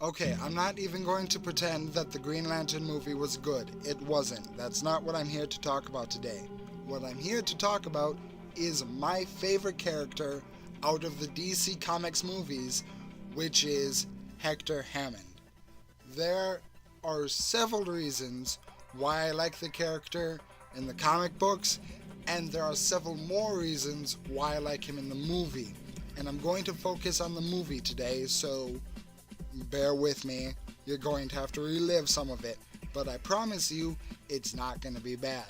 Okay, I'm not even going to pretend that the Green Lantern movie was good. It wasn't. That's not what I'm here to talk about today. What I'm here to talk about is my favorite character out of the DC Comics movies, which is Hector Hammond. There are several reasons why I like the character in the comic books, and there are several more reasons why I like him in the movie. And I'm going to focus on the movie today, so bear with me. You're going to have to relive some of it, but I promise you it's not going to be bad.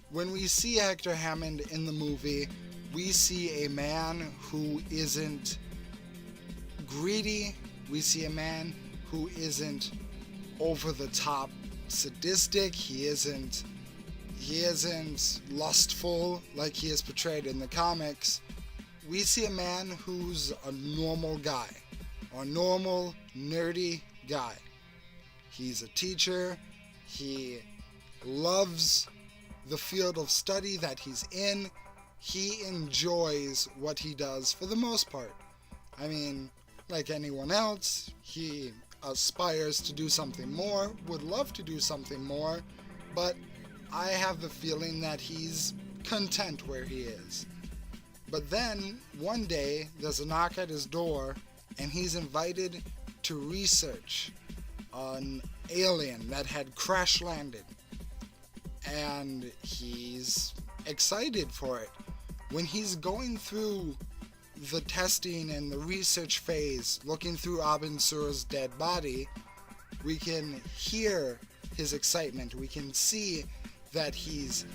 When we see Hector Hammond in the movie, we see a man who isn't greedy. We see a man who isn't over the top sadistic. He isn't lustful like he is portrayed in the comics. We see a man who's a normal guy, a normal nerdy guy. He's a teacher. He loves the field of study that he's in. He enjoys what he does for the most part. I mean, like anyone else, he aspires to do something more, would love to do something more, but I have the feeling that he's content where he is. But then, one day, there's a knock at his door, and he's invited to research an alien that had crash landed. And he's excited for it. When he's going through the testing and the research phase, looking through Abin Sur's dead body, we can hear his excitement. We can see that he's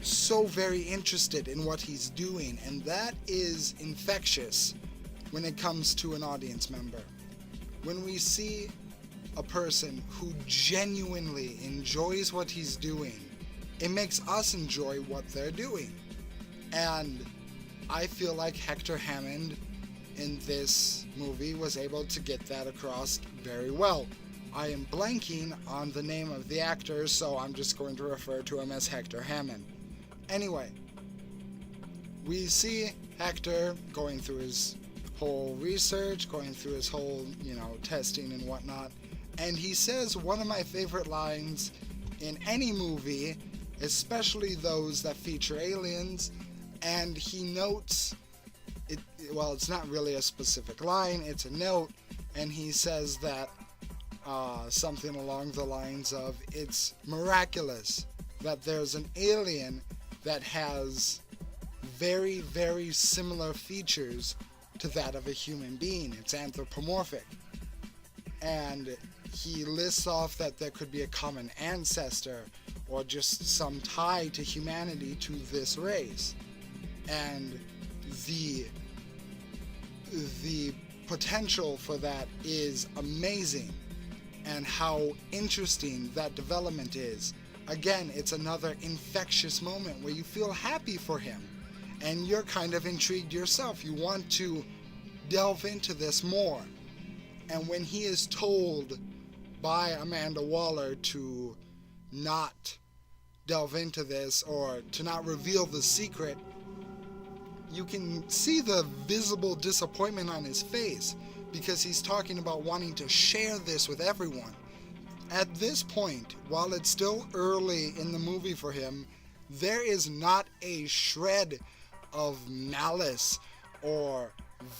so very interested in what he's doing, and that is infectious when it comes to an audience member. When we see a person who genuinely enjoys what he's doing, it makes us enjoy what they're doing. And I feel like Hector Hammond in this movie was able to get that across very well. I am blanking on the name of the actor, so I'm just going to refer to him as Hector Hammond. Anyway, we see Hector going through his whole research, going through his whole, testing and whatnot, and he says one of my favorite lines in any movie, especially those that feature aliens, and he notes, it's not really a specific line, it's a note, and he says that something along the lines of, it's miraculous that there's an alien that has very, very similar features to that of a human being. It's anthropomorphic. And he lists off that there could be a common ancestor or just some tie to humanity to this race. And the potential for that is amazing, and how interesting that development is. Again, it's another infectious moment where you feel happy for him, and you're kind of intrigued yourself. You want to delve into this more. And when he is told by Amanda Waller to not delve into this or to not reveal the secret, you can see the visible disappointment on his face, because he's talking about wanting to share this with everyone. At this point, while it's still early in the movie for him, there is not a shred of malice or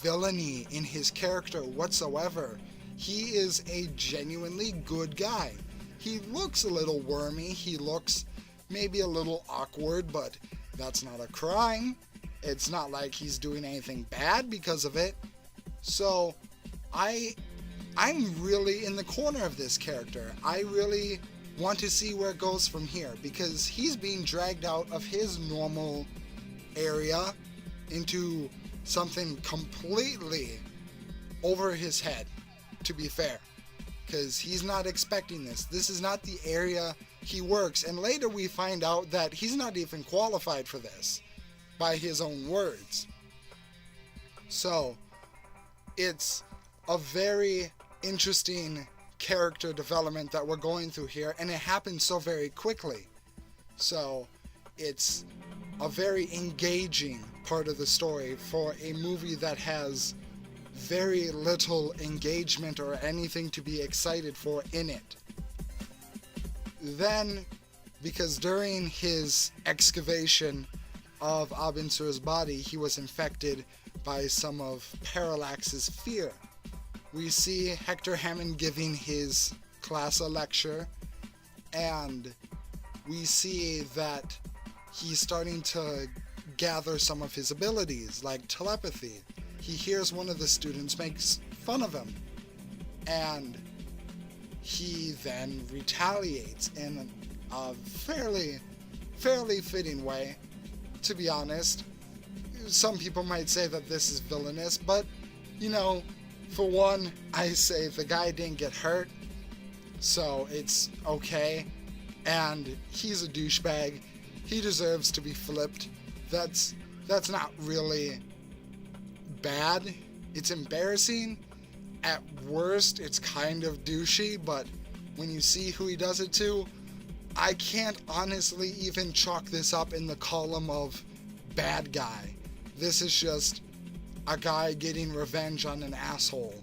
villainy in his character whatsoever. He is a genuinely good guy. He looks a little wormy, he looks maybe a little awkward, but that's not a crime. It's not like he's doing anything bad because of it. So I'm really in the corner of this character. I really want to see where it goes from here, because he's being dragged out of his normal area into something completely over his head, to be fair, because he's not expecting this. This is not the area he works, and later we find out that he's not even qualified for this, by his own words. So it's a very interesting character development that we're going through here, and it happens so very quickly. So it's a very engaging part of the story for a movie that has very little engagement or anything to be excited for in it. Then, because during his excavation of Abin Sur's body, he was infected by some of Parallax's fear. We see Hector Hammond giving his class a lecture, and we see that he's starting to gather some of his abilities, like telepathy. He hears one of the students makes fun of him, and he then retaliates in a fairly fitting way, to be honest. Some people might say that this is villainous, but, you know, for one, I say the guy didn't get hurt, so it's okay, and he's a douchebag. He deserves to be flipped. That's not really bad. It's embarrassing. At worst, it's kind of douchey, but when you see who he does it to, I can't honestly even chalk this up in the column of bad guy. This is just a guy getting revenge on an asshole.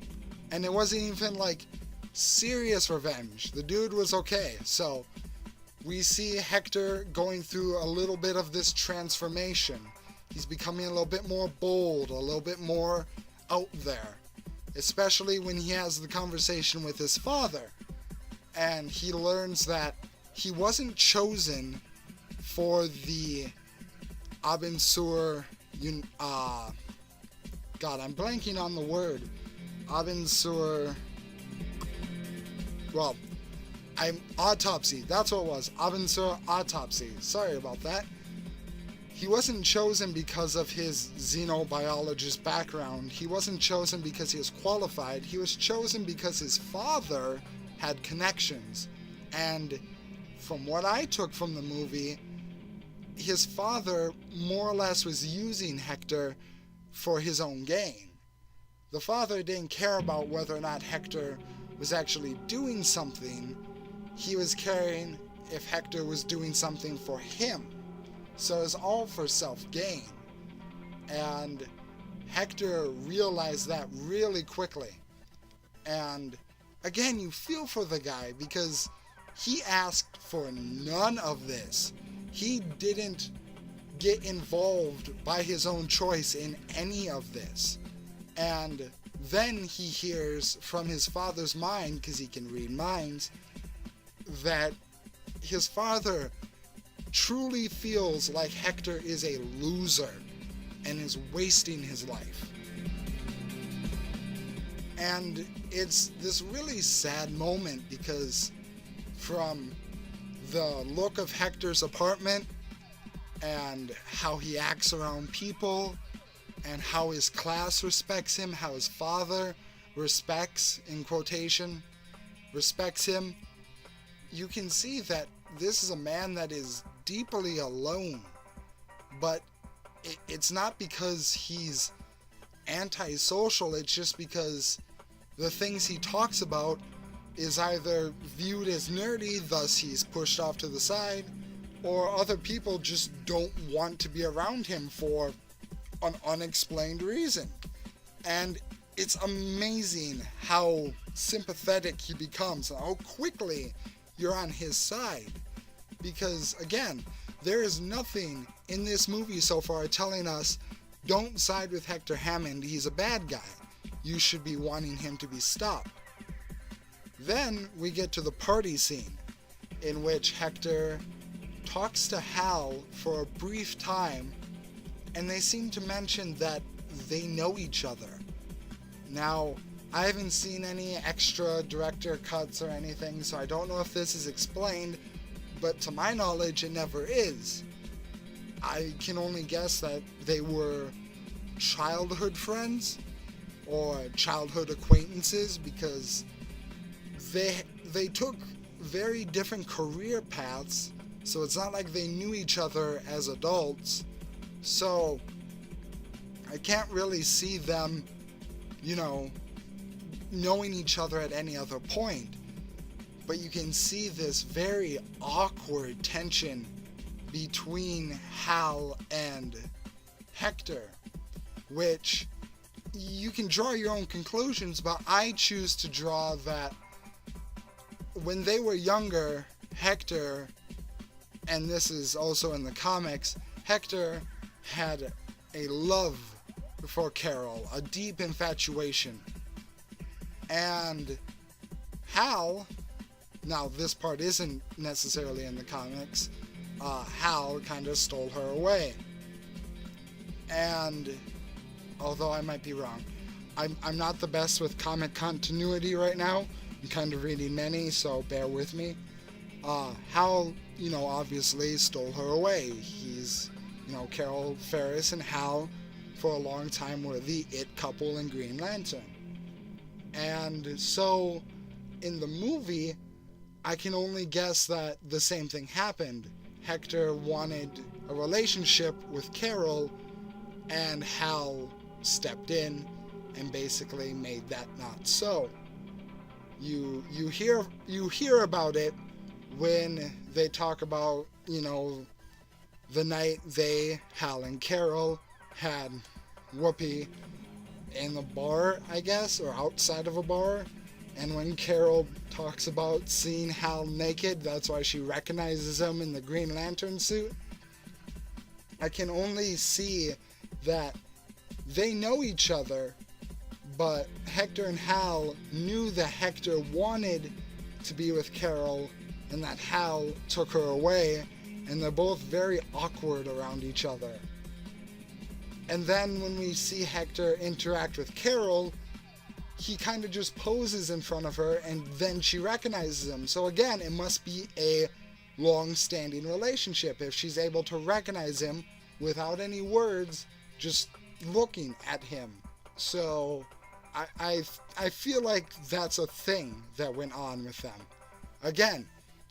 And it wasn't even like serious revenge. The dude was okay. So we see Hector going through a little bit of this transformation. He's becoming a little bit more bold, a little bit more out there. Especially when he has the conversation with his father. And he learns that he wasn't chosen for the Abin Sur, God, I'm blanking on the word. Abin Sur, well, autopsy, that's what it was. Abin Sur autopsy. Sorry about that. He wasn't chosen because of his xenobiologist background. He wasn't chosen because he was qualified. He was chosen because his father had connections. And from what I took from the movie, his father more or less was using Hector for his own gain. The father didn't care about whether or not Hector was actually doing something. He was caring if Hector was doing something for him. So it's all for self-gain. And Hector realized that really quickly. And again, you feel for the guy because he asked for none of this. He didn't get involved by his own choice in any of this. And then he hears from his father's mind, because he can read minds, that his father truly feels like Hector is a loser and is wasting his life. And it's this really sad moment because from the look of Hector's apartment and how he acts around people and how his class respects him, how his father respects, in quotation, respects him, you can see that this is a man that is deeply alone. But it's not because he's antisocial, it's just because the things he talks about is either viewed as nerdy, thus he's pushed off to the side, or other people just don't want to be around him for an unexplained reason. And it's amazing how sympathetic he becomes and how quickly you're on his side. Because, again, there is nothing in this movie so far telling us, don't side with Hector Hammond, he's a bad guy. You should be wanting him to be stopped. Then we get to the party scene, in which Hector talks to Hal for a brief time, and they seem to mention that they know each other. Now, I haven't seen any extra director cuts or anything, so I don't know if this is explained, but to my knowledge, it never is. I can only guess that they were childhood friends or childhood acquaintances, because they took very different career paths, so it's not like they knew each other as adults. So I can't really see them, knowing each other at any other point. But you can see this very awkward tension between Hal and Hector, which you can draw your own conclusions, but I choose to draw that when they were younger, Hector, and this is also in the comics, Hector had a love for Carol, a deep infatuation. And Hal, now this part isn't necessarily in the comics, Hal kind of stole her away. And although I might be wrong, I'm not the best with comic continuity right now. I'm kind of reading many, so bear with me. Hal, obviously stole her away. He's, Carol Ferris and Hal for a long time were the it couple in Green Lantern. And so in the movie, I can only guess that the same thing happened. Hector wanted a relationship with Carol, and Hal stepped in and basically made that not so. You hear about it when they talk about, the night Hal and Carol had Whoopi in the bar, I guess, or outside of a bar. And when Carol talks about seeing Hal naked, that's why she recognizes him in the Green Lantern suit. I can only see that they know each other, but Hector and Hal knew that Hector wanted to be with Carol and that Hal took her away, and they're both very awkward around each other. And then when we see Hector interact with Carol, he kind of just poses in front of her and then she recognizes him. So again, it must be a long-standing relationship if she's able to recognize him without any words, just looking at him. So I feel like that's a thing that went on with them. Again,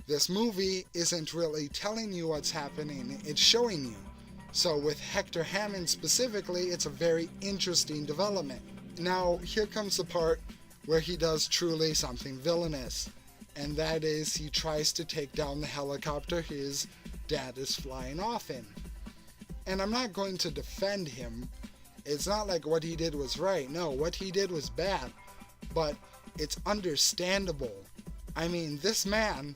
this movie isn't really telling you what's happening, it's showing you. So with Hector Hammond specifically, it's a very interesting development. Now, here comes the part where he does truly something villainous, and that is he tries to take down the helicopter his dad is flying off in. And I'm not going to defend him. It's not like what he did was right. No, what he did was bad, but it's understandable. I mean, this man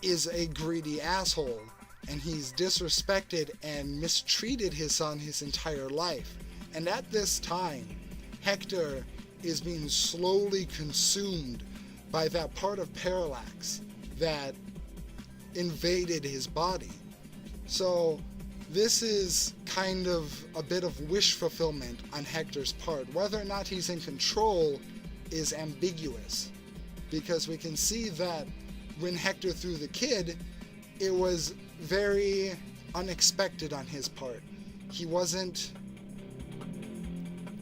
is a greedy asshole, and he's disrespected and mistreated his son his entire life. And at this time, Hector is being slowly consumed by that part of Parallax that invaded his body. So this is kind of a bit of wish fulfillment on Hector's part. Whether or not he's in control is ambiguous, because we can see that when Hector threw the kid, it was very unexpected on his part. He wasn't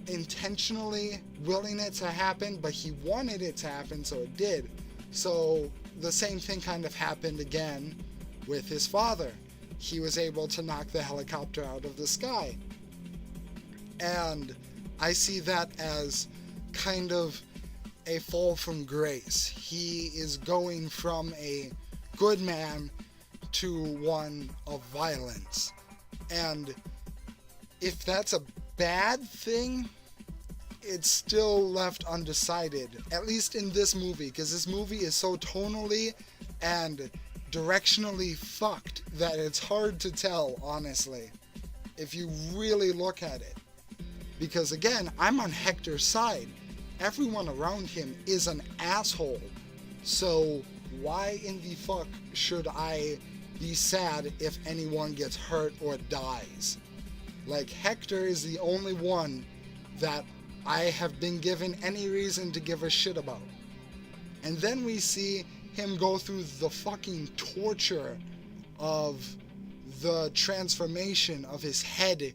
intentionally willing it to happen, but he wanted it to happen, so it did. So the same thing kind of happened again with his father. He was able to knock the helicopter out of the sky. And I see that as kind of a fall from grace. He is going from a good man to one of violence. And if that's a bad thing, it's still left undecided, at least in this movie, because this movie is so tonally and directionally fucked that it's hard to tell, honestly, if you really look at it. Because again, I'm on Hector's side. Everyone around him is an asshole. So why in the fuck should I be sad if anyone gets hurt or dies? Like, Hector is the only one that I have been given any reason to give a shit about. And then we see him go through the fucking torture of the transformation of his head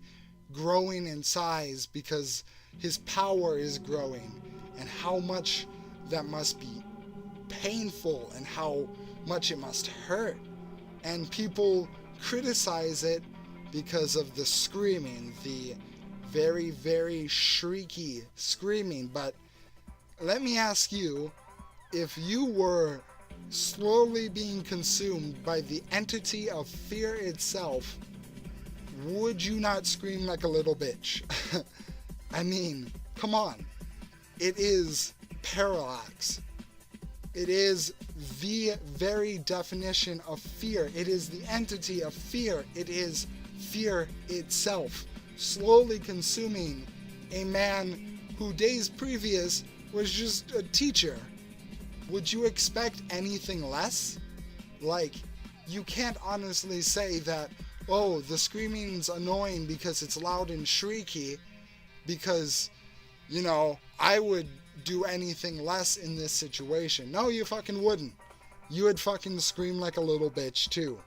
growing in size because his power is growing, and how much that must be painful and how much it must hurt. And people criticize it because of the screaming, the very, very shrieky screaming. But let me ask you, if you were slowly being consumed by the entity of fear itself, would you not scream like a little bitch? I mean, Come on. It is parallax. It is the very definition of fear. It is the entity of fear. It is fear itself, slowly consuming a man who days previous was just a teacher. Would you expect anything less? Like, you can't honestly say that, oh, the screaming's annoying because it's loud and shrieky, because, you know, I would do anything less in this situation. No, you fucking wouldn't. You would fucking scream like a little bitch too.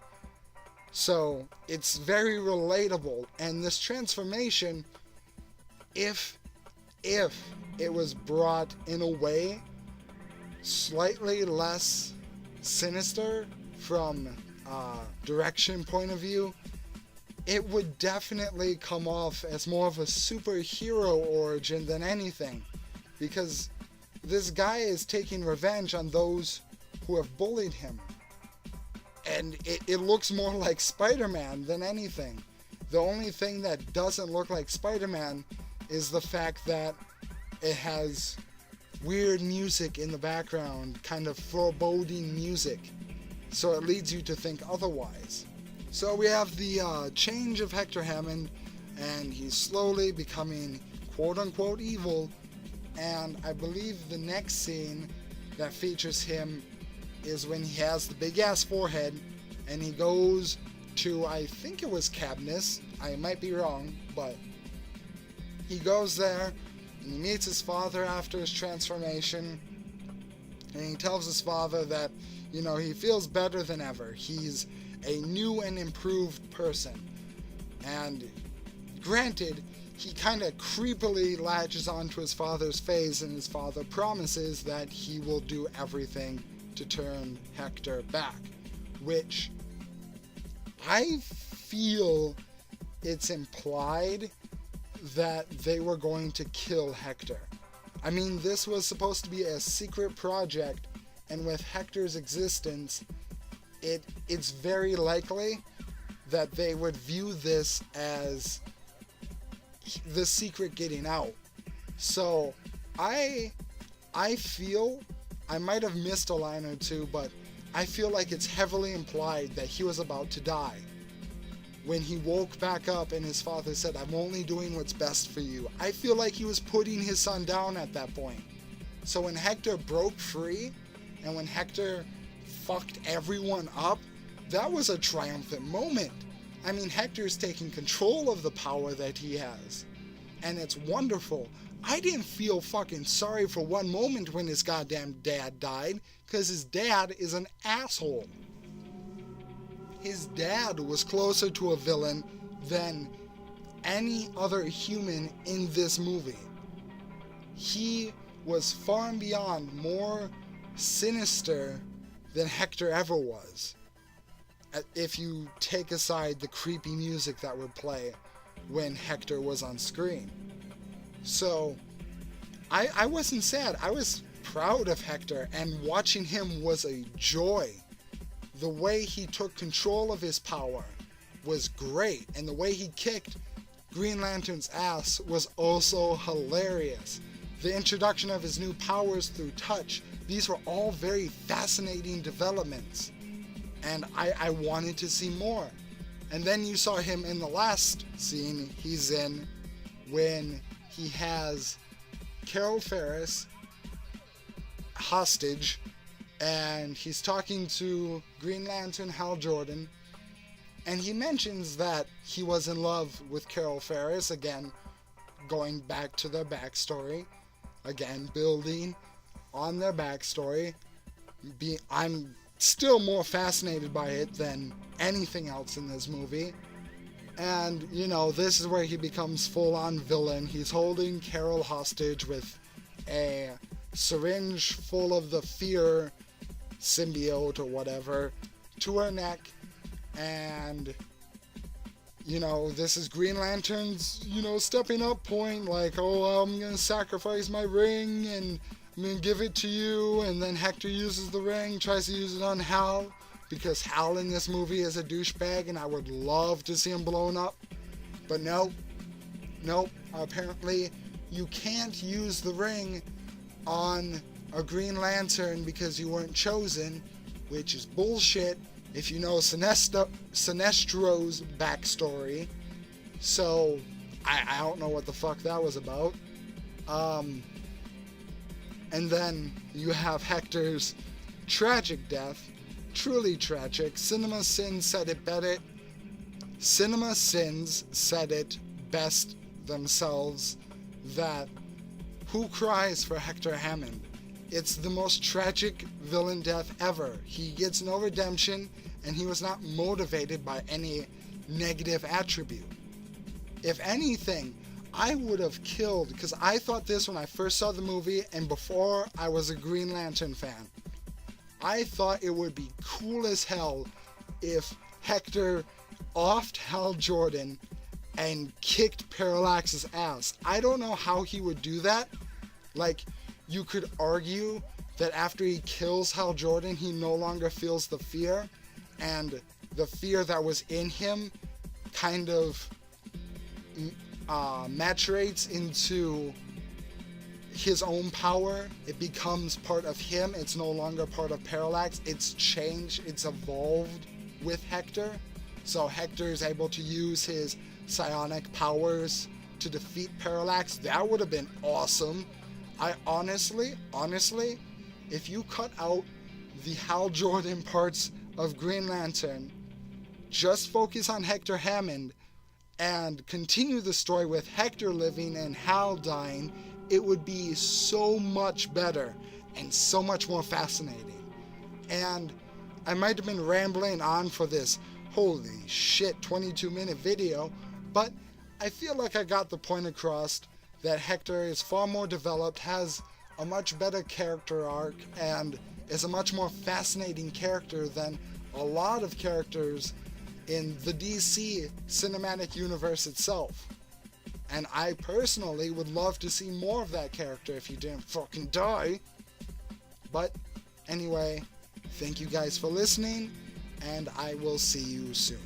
So, it's very relatable, and this transformation, if it was brought in a way slightly less sinister from a direction point of view, it would definitely come off as more of a superhero origin than anything, because this guy is taking revenge on those who have bullied him, and it looks more like Spider-Man than anything. The only thing that doesn't look like Spider-Man is the fact that it has weird music in the background, kind of foreboding music, so it leads you to think otherwise. So we have the change of Hector Hammond, and he's slowly becoming quote-unquote evil, and I believe the next scene that features him is when he has the big-ass forehead, and he goes to, I think it was Cadmus, I might be wrong, but he goes there, and he meets his father after his transformation, and he tells his father that, you know, he feels better than ever. He's a new and improved person. And granted, he kind of creepily latches onto his father's face, and his father promises that he will do everything to turn Hector back, which I feel it's implied that they were going to kill Hector. I mean, this was supposed to be a secret project, and with Hector's existence, it's very likely that they would view this as the secret getting out. So I feel, I might have missed a line or two, but I feel like it's heavily implied that he was about to die when he woke back up and his father said, "I'm only doing what's best for you." I feel like he was putting his son down at that point. So when Hector broke free, and when Hector fucked everyone up, that was a triumphant moment. I mean, Hector's taking control of the power that he has, and it's wonderful. I didn't feel fucking sorry for one moment when his goddamn dad died, because his dad is an asshole. His dad was closer to a villain than any other human in this movie. He was far and beyond more sinister than Hector ever was, if you take aside the creepy music that would play when Hector was on screen. So I wasn't sad. I was proud of Hector, and watching him was a joy. The way he took control of his power was great, and the way he kicked Green Lantern's ass was also hilarious. The introduction of his new powers through touch, these were all very fascinating developments, and I wanted to see more. And then you saw him in the last scene he's in, when he has Carol Ferris hostage, and he's talking to Green Lantern Hal Jordan, and he mentions that he was in love with Carol Ferris, again, going back to their backstory, again, building on their backstory. I'm still more fascinated by it than anything else in this movie. And, you know, this is where he becomes full-on villain. He's holding Carol hostage with a syringe full of the fear symbiote or whatever to her neck, and, you know, this is Green Lantern's, you know, stepping up point, like, oh, I'm gonna sacrifice my ring and I'm gonna give it to you. And then Hector uses the ring, tries to use it on Hal, because Hal in this movie is a douchebag and I would love to see him blown up. But nope, apparently you can't use the ring on a Green Lantern because you weren't chosen, which is bullshit if you know Sinestro's backstory. So, I don't know what the fuck that was about. And then you have Hector's tragic death. Truly tragic. Cinema Sins said it best themselves, that who cries for Hector Hammond? It's the most tragic villain death ever. He gets no redemption, and he was not motivated by any negative attribute. If anything, I would have killed, because I thought this when I first saw the movie and before I was a Green Lantern fan. I thought it would be cool as hell if Hector offed Hal Jordan and kicked Parallax's ass. I don't know how he would do that. Like, you could argue that after he kills Hal Jordan, he no longer feels the fear, and the fear that was in him kind of maturates into his own power. It becomes part of him. It's no longer part of Parallax. It's changed. It's evolved with Hector. So Hector is able to use his psionic powers to defeat Parallax. That would have been awesome. I honestly, if you cut out the Hal Jordan parts of Green Lantern, just focus on Hector Hammond, and continue the story with Hector living and Hal dying, it would be so much better and so much more fascinating. And I might have been rambling on for this holy shit 22-minute video, but I feel like I got the point across that Hector is far more developed, has a much better character arc, and is a much more fascinating character than a lot of characters in the DC cinematic universe itself. And I personally would love to see more of that character if he didn't fucking die. But anyway, thank you guys for listening, and I will see you soon.